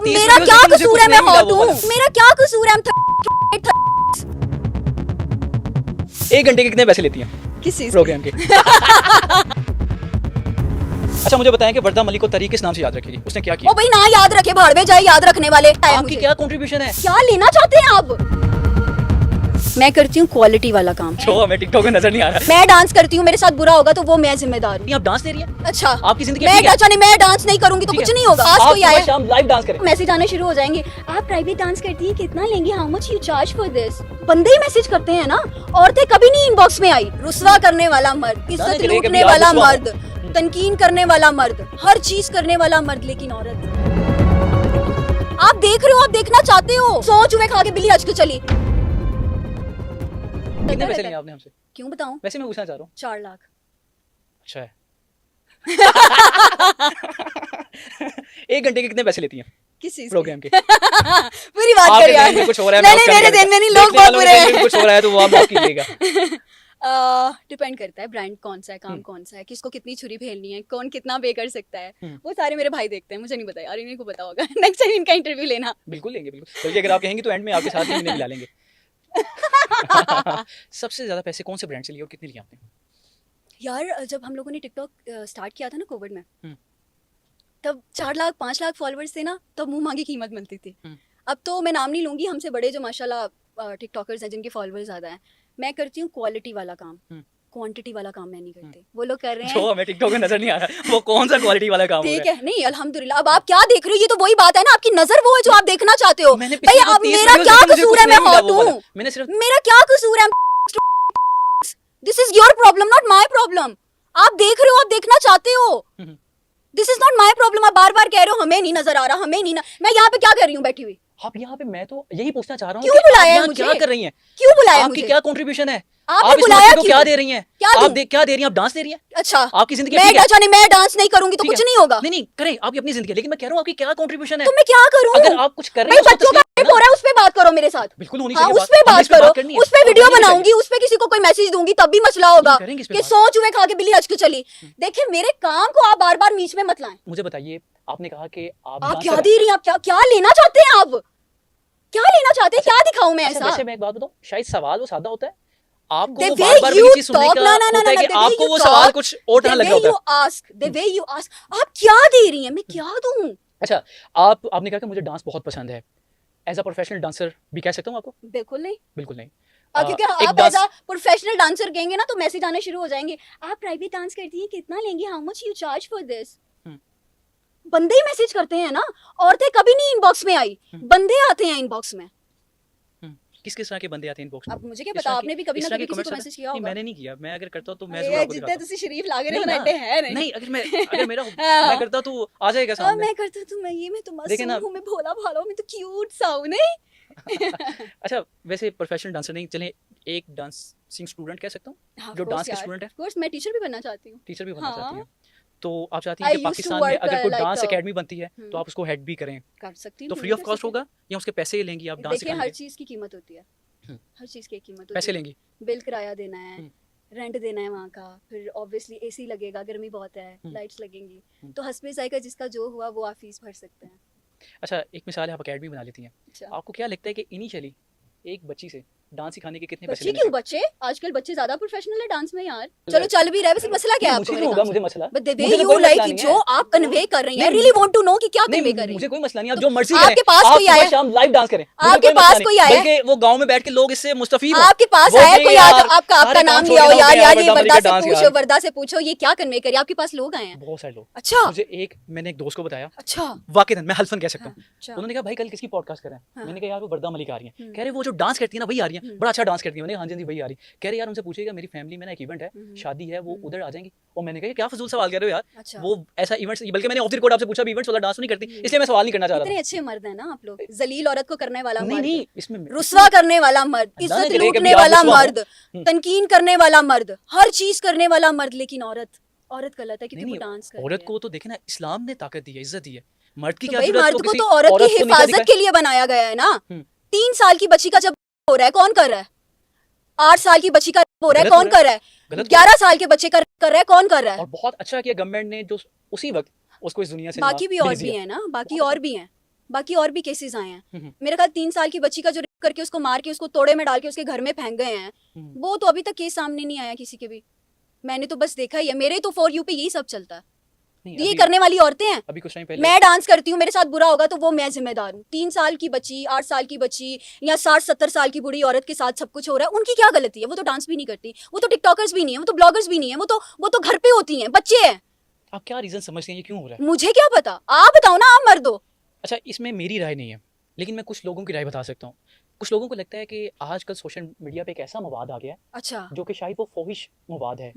अब मेरा क्या कसूर है? मैं हॉट हूँ, मेरा क्या कसूर है? 1 घंटे के कितने पैसे लेती हैं किस चीज प्रोग्राम के? अच्छा मुझे बताएं कि वर्दा मलिक को तरीके किस नाम से याद रखेगी? उसने क्या किया? ओ भाई ना याद रखे, भाड़ में जाए याद रखने वाले। आपकी क्या कंट्रीब्यूशन है? क्या लेना चाहते हैं आप? मैं करती हूँ क्वालिटी वाला काम। जो हमें टिकटॉक में नजर नहीं आ रहा। मैं डांस करती हूँ, मेरे साथ बुरा होगा तो वो मैं जिम्मेदार हूँ। आप डांस दे रही हैं? अच्छा आपकी जिंदगी मैं अच्छा नहीं, मैं डांस नहीं करूंगी तो कुछ नहीं होगा। आज कोई आया शाम लाइव डांस करें, मैसेज आने शुरू हो जाएंगे, आप प्राइवेट डांस करती हैं, कितना लेंगे, how much you charge for this. बंदे ही मैसेज करते हैं ना, औरतें कभी नहीं इनबॉक्स में आई। रुस्वा करने वाला मर्द, इज्जत लूटने वाला मर्द, तनकीन करने वाला मर्द, हर चीज करने वाला मर्द, लेकिन औरत। आप देख रहे हो, आप देखना चाहते हो। 100 चूहे खा के बिल्ली हज के चली। कितने पैसे लिए आपने हमसे? क्यों बताऊं? वैसे मैं पूछना चाह रहा हूँ। 4 लाख। अच्छा है। 1 घंटे के कितने पैसे लेती हैं किस चीज प्रोग्राम के? पूरी बात कर यार। नहीं कुछ हो रहा है, नहीं मेरे दिन में नहीं, लोग बहुत बुरे हैं। कुछ हो रहा है तो वो आप माफ कीजिएगा। डिपेंड करता है ब्रांड कौन सा है, काम कौन सा है, किसको कितनी छुरी फेलनी है, कौन कितना पे कर सकता है, वो सारे मेरे भाई देखते हैं, मुझे नहीं पता यार, इन्हीं को पता होगा। नेक्स्ट टाइम इनका इंटरव्यू लेना। बिल्कुल लेंगे, बिल्कुल। बल्कि अगर आप कहेंगे तो एंड में आपके साथ ही मिला लेंगे। सबसे ज्यादा पैसे कौन से ब्रांड से लिए और कितने लिए आपने? यार जब हम लोगों ने टिकटॉक स्टार्ट किया था ना कोविड में, तब 4 लाख 5 लाख फॉलोअर्स थे ना, तब मुंह मांगी कीमत मिलती थी। अब तो मैं नाम नहीं लूंगी, हमसे बड़े जो माशाल्लाह टिकटॉकर्स हैं जिनके फॉलोअर्स ज्यादा हैं, मैं करती हूँ क्वालिटी वाला काम, क्वांटिटी वाला काम मैं नहीं करती। वो लोग कर रहे हैं जो हमें टिकटॉक में नजर नहीं आ रहा, वो कौन सा क्वालिटी वाला काम ठीक है। नहीं अल्हम्दुलिल्लाह, अब आप क्या देख रहे हो, ये तो वही बात है ना, आपकी नजर वो है जो आप देखना चाहते हो। भाई अब मेरा क्या कसूर है? मैं हॉट हूँ, मैंने सिर्फ मेरा क्या कसूर है? This is your problem, not my problem. आप देख रहे हो, आप देखना चाहते हो, this is not my problem. आप बार बार कह रहे हो हमें नहीं नजर आ रहा, हमें नहीं मैं यहाँ पे क्या कर रही हूँ बैठी हुई? आप यहाँ पे, मैं तो यही पूछना चाह रहा हूँ, क्यों बुलाया है मुझे? क्या कर रही हैं? क्यों बुलाया आपकी मुझे? क्या कंट्रीब्यूशन है? आपने आप बुलाया को क्या दे रही हैं? क्या आप क्या दे रही हैं? आप डांस दे रही हैं? अच्छा आपकी जिंदगी मैं अच्छा नहीं, मैं डांस नहीं करूंगी तो कुछ नहीं होगा। नहीं करें, आपकी अपनी जिंदगी है, लेकिन मैं कह रहा हूँ आपकी क्या कंट्रीब्यूशन है? तो मैं क्या करूं? अगर आप कुछ कर रहे हैं, बच्चों का रेप हो रहा है, उस पे बात करो मेरे साथ। बिल्कुल होनी चाहिए, चाहिए, उस पे बात करो, उस पे वीडियो बनाऊंगी, उस पे किसी को कोई मैसेज दूंगी, तब भी मसला होगा कि 100 चूहे खा के बिल्ली हज के चली। देखिए मेरे काम को आप बार बार बीच में मत लाएं। मुझे बताइए, आपने कहा कि आप क्या दे रही हैं? आप क्या लेना चाहते हैं? आप क्या लेना चाहते हैं? क्या दिखाऊं मैं ऐसा? वैसे मैं एक बात बताऊं, शायद सवाल वो सादा होता है, आपको वो बार-बार ये चीज सुनने का होता है कि आपको वो सवाल कुछ और तरह लग रहा होता है। The way you ask, आप क्या दे रही हैं? मैं क्या दूं? अच्छा, आपने कहा कि मुझे डांस बहुत पसंद है, एज अ प्रोफेशनल डांसर भी कह सकता हूँ आपको? बिल्कुल नहीं, बिल्कुल नहीं। क्योंकि आप एज अ प्रोफेशनल डांसर कहेंगे ना तो मैसेज आने शुरू हो जाएंगे, आप प्राइवेट डांस करती हैं, कितना लेंगे, how much you charge for this. बंदे ही मैसेज करते हैं ना, औरतें कभी नहीं इनबॉक्स में आई, बंदे आते हैं इनबॉक्स में। किस किस तरह के बंदे आते हैं इनबॉक्स में? अब मुझे क्या पता, आपने भी कभी ना कभी किसी को मैसेज किया होगा। मैंने नहीं किया, मैं अगर करता तो मैं जरूर आपको जितने तुसी शरीफ लाग रहे हो ना इतने है नहीं। नहीं, अगर मेरा मैं करता तो आ जाएगा सामने। मैं करता तो मैं तो मासूम हूं, मैं भोला भाला हूं, मैं तो क्यूट सा हूं। नहीं अच्छा वैसे प्रोफेशनल डांसर नहीं, चले एक डांसिंग स्टूडेंट कह सकता हूँ, जो डांस के स्टूडेंट है। ऑफ कोर्स मैं टीचर भी बनना चाहती हूं। टीचर भी बनना चाहती हैं, तो आप चाहती हैं कि पाकिस्तान में अगर कोई डांस एकेडमी बनती है तो आप उसको हेड भी करें? कर सकती हूं। तो फ्री ऑफ कॉस्ट होगा या उसके पैसे लेंगी आप डांस सिखाने के? हर चीज की कीमत होती है, हर चीज की कीमत होती है। पैसे लेंगी, बिल किराया देना है, रेंट देना है वहाँ का, फिर ऑब्वियसली एसी लगेगा, गर्मी बहुत है, लाइट्स लगेंगी, तो हस्बे जाएगा, जिसका जो हुआ वो आप फीस भर सकते हैं। अच्छा एक मिसाल है, आप एकेडमी बना लेती हैं, अच्छा। आपको क्या लगता है कि इनिशियली एक बच्ची से डांस सिखाने के कितने पैसे बच्चे क्यों? बच्चे आजकल बच्चे ज्यादा प्रोफेशनल है डांस में यार। चलो चल भी रहा है, वैसे मसला क्या है आपको? मुझे होगा, मुझे मसला but the way you like, जो आप कन्वे कर रही हैं, I really want to know कि क्या कन्वे कर रही हैं। मुझे कोई मसला नहीं, आप जो मर्जी करें। आपके पास कोई आया, शाम लाइव डांस करें, आपके पास कोई आया, बल्कि वो गांव में बैठ के लोग इससे मुस्तफीद हो। आपके पास आया कोई, आपका नाम लिया हो यार, ये वर्दा से पूछो ये क्या कन्वे करे, आपके पास लोग आए हैं? बहुत सारे लोग। अच्छा, मुझे मैंने एक दोस्त को बताया, अच्छा वाकई मैं हल्फन कह सकता हूँ, उन्होंने कहा भाई कल किसकी पॉडकास्ट कर रहे हैं? मैंने कहा यार वो वर्दा मलिक आ रही है। कह रहे वो जो डांस करती है ना वही आ रही है, बड़ा अच्छा डांस करती है। मैंने हाँ जी वही आ रही। कह रहे यार उनसे पूछिएगा मेरी फैमिली में ना एक इवेंट है, शादी है, वो उधर आ जाएंगी। और मैंने कहा क्या फजूल सवाल कर रहे हो यार। अच्छा। वो ऐसा इवेंट्स, बल्कि मैंने ऑफ द रिकॉर्ड आपसे पूछा भी इवेंट्स वाला डांस नहीं करती, इसलिए मैं सवाल नहीं करना चाह रहा। इतने अच्छे मर्द हैं ना आप लोग, जलील औरत को करने वाला मर्द, नहीं इसमें रुस्वा करने वाला मर्द, इज्जत लूटने वाला मर्द, तनकीन करने वाला मर्द, हर चीज करने वाला मर्द, लेकिन औरत गलत है क्योंकि वो डांस कर रही है। औरत को तो देखे ना, इस्लाम ने ताकत दी है, इज्जत दी है। मर्द की तो क्या जरूरत? मर्द को तो औरत की हिफाजत के लिए बनाया गया है ना। 3 साल की बच्ची का जब हो रहा है, कौन कर रहा है? 8 साल की बच्ची का हो रहा है, कौन कर रहा है? 11 साल के बच्चे कर रहा है, कौन कर रहा है? और बहुत अच्छा किया गवर्नमेंट ने जो उसी वक्त उसको इस दुनिया से बाकी भी और भी हैं ना, बाकी और भी हैं। बाकी और भी केसेस आए हैं। मेरे ख्याल 3 साल की बच्ची का जो रेप करके उसको मार के उसको तोड़े में डाल के उसके घर में फेंक गए हैं, वो तो अभी तक केस सामने नहीं आया किसी के भी। मैंने तो बस देखा ही है, मेरे तो फॉर यू पे यही सब चलता है। ये करने वाली औरतें हैं। अभी कुछ टाइम पहले मैं डांस करती हूँ, मेरे साथ बुरा होगा तो वो मैं जिम्मेदार हूँ। 3 साल की बच्ची, 8 साल की बच्ची या 60-70 साल की बूढ़ी औरत के साथ सब कुछ हो रहा है, उनकी क्या गलती है? वो तो डांस भी नहीं करती, वो तो टिकटॉकर्स भी नहीं है, वो तो ब्लॉगर्स भी नहीं है, वो तो घर पे होती हैं, बच्चे हैं। आप क्या रीजन समझते हैं ये क्यों हो रहा है? मुझे क्या पता, आप बताओ ना, आप मर दो। अच्छा, इसमें मेरी राय नहीं है, लेकिन मैं कुछ लोगों की राय बता सकता हूँ। कुछ लोगों को लगता है कि आजकल सोशल मीडिया पे एक ऐसा मवाद आ गया है, अच्छा, जो कि शायद वो फोहिश मवाद है,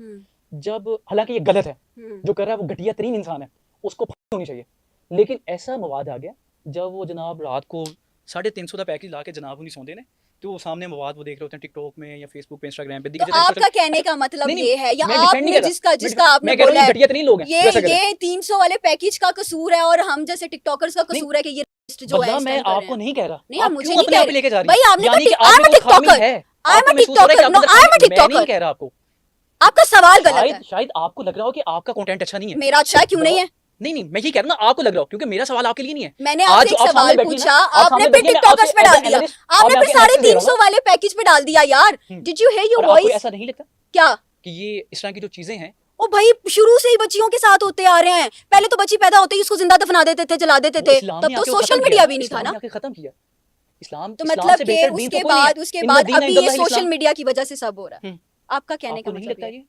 जब हालांकि ये गलत है, जो कर रहा है वो घटिया तरीन इंसान है, उसको फांसी होनी चाहिए। लेकिन ऐसा मवाद आ गया जब वो जनाब रात को 350 का पैकेज ला के जनाब नहीं सोते ने, तो वो सामने मवाद वो देख रहे होते हैं टिकटॉक में या फेसबुक पे, इंस्टाग्राम पे। तो आपका कहने का मतलब ये है, या मैं डिफेंड नहीं आपने कर रहा, जिसका आपने मैं कह रहा बोला हूँ है घटिया तरीन लोग हैं, वैसा कर रहे हैं। ये 300 वाले पैकेज का कसूर है और हम जैसे टिकटॉकर्स का कसूर है कि ये जो है बदला मैं stand कर रहे आपको हैं। नहीं कह रहा, नहीं, आप मुझे क्यों नहीं अपने कह आप पे रहे। लेके जा रही भाई हैं? आपने यानी कि I'm a आप में कोई खामी TikToker, है, I'm a आपको महसूस हो रहा है कि आप TikToker, no, I'm a मैं नहीं TikToker। कह रहा आपको, आपका सवाल गलत है। शायद आपको लग रहा हो कि आपका कंटेंट अच्छा नहीं है। मेरा अच्छा है, क्यों नहीं है? नहीं, मैं ये कह रहा हूँ ना, आपको लग रहा हो, क्योंकि मेरा सवाल आपके लिए नहीं है। मैंने आज आपसे जो एक आप सामने सवाल बैठी हैं पूछा, ना, आप आपने सामने फिर बैठी हैं, मैं टिकटॉकर्स आपसे पे डाल as an दिया, analyst, आपने मैं फिर आपके analysis दे रहा हूँ 350 वाले पैकेज पे डाल दिया यार। डिड यू हियर योर और आपको वॉइस? ऐसा नहीं लगता क्या कि ये इस तरह की जो चीजें हैं, ओ भाई, शुरू से ही बच्चियों के साथ होते आ रहे हैं। पहले तो बच्ची पैदा होते ही उसको जिंदा दफना देते थे, जला देते थे, इस्लाम तब ने तो आके वो सोशल खत्म मीडिया किया, भी नहीं था इस्लाम ना। ने आके खत्म किया। इस्लाम तो इस्लाम मतलब से कि बेहतर दीन तो कोई नहीं है। उसके इन बाद दीन अभी इल्ला ये इस्लाम। सोशल मीडिया की वजह से सब हो रहा है। आपका कहने आपको का नहीं मतलब लगता ये ये?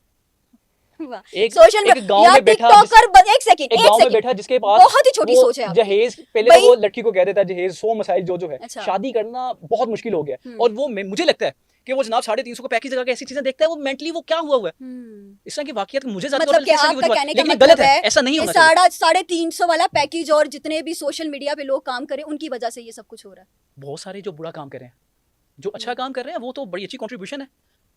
वाह। एक सोशल एक गांव या में बैठा टिकटॉकर, एक सेकंड, एक एक गांव में सेकंड, बैठा जिसके पास बहुत ही छोटी वो सोच है आपकी। जहेज, पहले भाई- तो वो लड़की को कह देता है जहेज 100 मसाइल जो है, अच्छा। शादी करना बहुत मुश्किल हो गया है। और वो मुझे लगता है कि वो जनाब 350 को पैकेज लगा के ऐसी चीजें देखता है, वो मेंटली वो क्या हुआ है इस तरह की वाकयात मुझे ज्यादा मतलब कि लगता है आपका कहने का लेकिन ये मतलब गलत है, ऐसा नहीं होना चाहिए। 350 वाला पैकेज और जितने भी सोशल मीडिया पे लोग काम करें उनकी वजह से ये सब कुछ हो रहा है। बहुत सारे जो बुरा काम कर रहे हैं, जो अच्छा काम कर रहे हैं, वो तो बड़ी अच्छी कंट्रीब्यूशन है।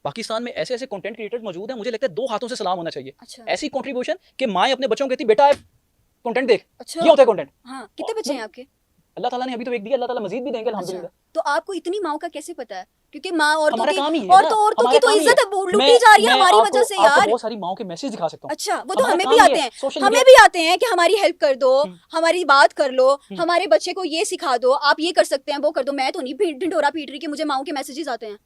पाकिस्तान में ऐसे ऐसे कंटेंट क्रिएटर्स मौजूद हैं, मुझे लगता है 2 हाथों से सलाम होना चाहिए। अच्छा। ऐसी कंट्रीब्यूशन कि माएं अपने बच्चों को कहती बेटा कंटेंट देख। अच्छा। क्या होता है कंटेंट? हाँ, कितने बच्चे हैं आपके? अल्लाह ताला ने अभी तो एक दिया, अल्लाह ताला मजीद भी देंगे अल्हम्दुलिल्लाह। तो आपको इतनी माओ का कैसे पता है? क्योंकि माँ औरतों हमारा की काम ही है और ना, तो औरतों हमारा की तो काम ही इज्जत है। लूटी जा रही है मैं हमारी आपको- वजह से आपको यार। बहुत सारी माओं के मैसेज दिखा सकता हूँ। अच्छा, वो तो हमारा हमें काम भी ही आते है, हैं, सोशल हमें मीडिया- भी आते हैं कि हमारी हेल्प कर दो, हमारी बात कर लो, हमारे बच्चे को ये सिखा दो, आप ये कर सकते हैं, वो कर दो। मैं तो नहीं ढिंढोरा पीट रही कि मुझे माओ के मैसेजेस आते हैं।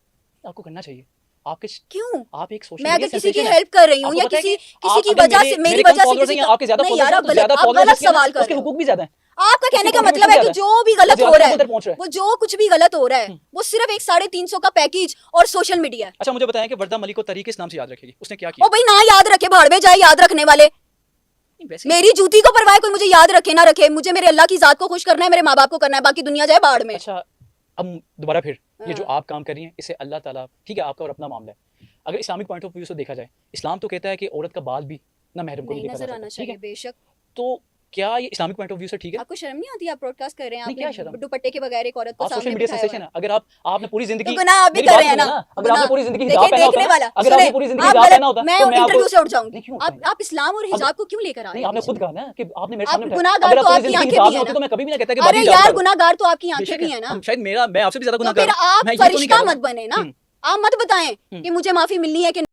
आपको करना चाहिए। आपके क्यों? आप एक सोशल मैं अगर मीडिया किसी की सेंसेशन है। हेल्प कर रही हूँ आपको या पता है किसी कि किसी की अगर वजह से, मेरी मेरे वजह कम से followers किसी हैं, का, आपके ज्यादा नहीं followers यार, हैं, आप तो ज्यादा गलत followers जिसके हैं ना, सवाल कर उसके रहे हो। हुकूक भी ज्यादा हैं। आपका कहने का उसकी मतलब है कि contribution जो भी गलत ज्यादा हो रहा उधर पहुंच है, रहा है। वो जो कुछ भी गलत हो रहा है, वो सिर्फ एक 350 का पैकेज और सोशल मीडिया है। अच्छा, मुझे बताएं कि वर्दा मलिक को तरीके इस नाम से याद रखेगी, उसने क्या ओ किया? भाई, ना याद रखे, भाड़ में जाए याद रखने वाले। नहीं, वैसे मेरी जूती को परवाह है कोई, मुझे याद रखे ना रखे, मुझे मेरे अल्लाह की जात को खुश करना है, मेरे माँ बाप को करना है, बाकी दुनिया जाए बाढ़ में। अच्छा, अब दोबारा फिर ये जो हाँ। आप काम कर रही हैं, इसे अल्लाह ताला, ठीक है, आपका और अपना मामला है। अगर इस्लामिक पॉइंट ऑफ व्यू से देखा जाए, इस्लाम तो कहता है कि औरत का बाल भी ना महरम को नहीं नहीं देखा नजर जा आना सकता, ठीक चाहिए, है? बेशक। तो क्या ये इस्लामिक पॉइंट ऑफ व्यू से ठीक है? आपको शर्म नहीं आती? आप ब्रॉडकास्ट कर रहे हैं, नहीं, क्या आपने शर्म? दुपट्टे के बगैर एक औरत को आप सोशल सामने मीडिया बिठाया सेंसेशन हुआ है। अगर आपने पूरी जिंदगी तो गुनाह आप भी मेरी कर बात रहे हैं सुनिए ना। अगर आपने पूरी जिंदगी हिजाब देखिए, पहना होता देखने ना, वाला, अगर सुने, आपने पूरी जिंदगी आप हिजाब गलत- पहना होता मैं तो मैं इंटरव्यू से उठ नहीं, जाऊंगी। क्यों आप इस्लाम और हिजाब को क्यों लेकर आ रहे नहीं, हैं? आपने खुद कहा ना कि आपने मेरे आप सामने गुनाहगार अगर तो आप पूरी आपकी जिंदगी आंखें हिजाब भी में है होती ना। तो मैं कभी भी ना कहता कि अरे बाकी हिजाब यार, करो। गुनाहगार तो आपकी आंखें बेशक भी है ना। शायद मैं आपसे भी ज्यादा तो गुनाह फिर कर रहा हूं। आप मैं ये तो नहीं फरिश्ता कह रहा। मत बने ना। आप मत बताएं कि मुझे माफी मिलनी है कि